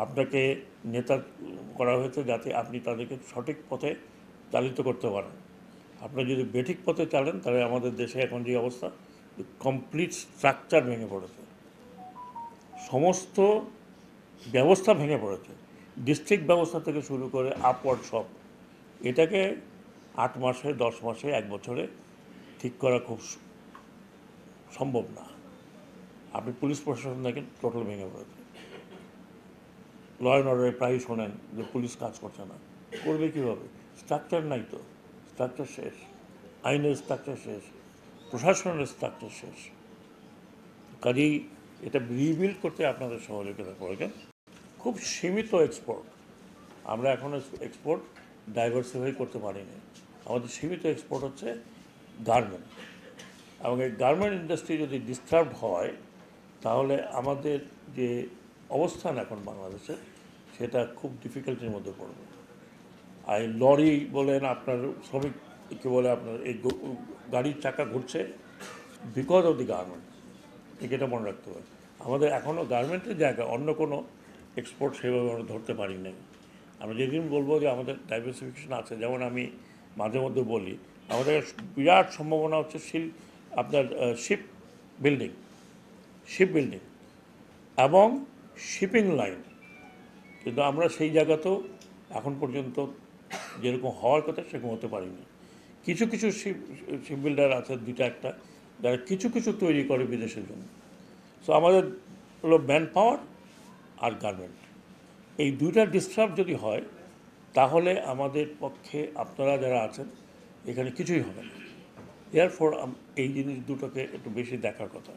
আপনাকে নেতা করা হয়েছে যাতে আপনি তাদেরকে সঠিক পথে চালিত করতে পারেন। আপনারা যদি বেঠিক পথে চালেন তাহলে আমাদের দেশে এখন যে অবস্থা, কমপ্লিট স্ট্রাকচার ভেঙে পড়েছে, সমস্ত ব্যবস্থা ভেঙে পড়েছে, ডিস্ট্রিক্ট ব্যবস্থা থেকে শুরু করে আপওয়ার্ড সব। এটাকে 8 মাসে, 10 মাসে, 1 বছরে ঠিক করা খুব সম্ভব না। আপনি পুলিশ প্রশাসন দেখেন টোটাল ভেঙে পড়েছে। ল অ্যান্ড অর্ডারে প্রায়ই শোনেন যে পুলিশ কাজ করছে না। করবে কীভাবে? স্ট্রাকচার নাই তো, স্ট্রাকচার শেষ, আইনের স্ট্রাকচার শেষ, প্রশাসনের স্ট্রাকচার শেষ। কাজেই এটা রিবিল্ড করতে আপনাদের সহযোগিতা প্রয়োজন। খুব সীমিত এক্সপোর্ট, আমরা এখনও এক্সপোর্ট ডাইভার্সিফাই করতে পারিনি। আমাদের সীমিত এক্সপোর্ট হচ্ছে গার্মেন্ট, এবং এই গার্মেন্ট ইন্ডাস্ট্রি যদি ডিস্টার্ব হয় তাহলে আমাদের যে অবস্থান এখন বাংলাদেশে সেটা খুব ডিফিকাল্টির মধ্যে পড়বে। আর লরি বলেন, আপনার শ্রমিক কী বলে, আপনার এই গাড়ির চাকা ঘুরছে বিকজ অফ দি গার্মেন্ট। এটা মনে রাখতে হবে। আমাদের এখনও গার্মেন্টের জায়গায় অন্য কোনো এক্সপোর্ট সেভাবে আমরা ধরতে পারি নাই। আমরা যেদিন বলবো যে আমাদের ডাইভার্সিফিকেশন আছে, যেমন আমি মাঝে মধ্যে বলি আমাদের বিরাট সম্ভাবনা হচ্ছে আপনার শিপ বিল্ডিং এবং শিপিং লাইন, কিন্তু আমরা সেই জায়গাতেও এখন পর্যন্ত যেরকম হওয়ার কথা সেরকম হতে পারিনি। কিছু কিছু শিপ বিল্ডার আছে, দুইটা একটা, যারা কিছু কিছু তৈরি করে বিদেশের জন্য। সো আমাদের হলো ম্যান পাওয়ার আর গার্মেন্ট, এই দুইটা ডিস্টার্ব যদি হয় তাহলে আমাদের পক্ষে আপনারা যারা আছেন এখানে কিছুই হবে না। এয়ারফোর এই জিনিস দুটোকে একটু বেশি দেখার কথা।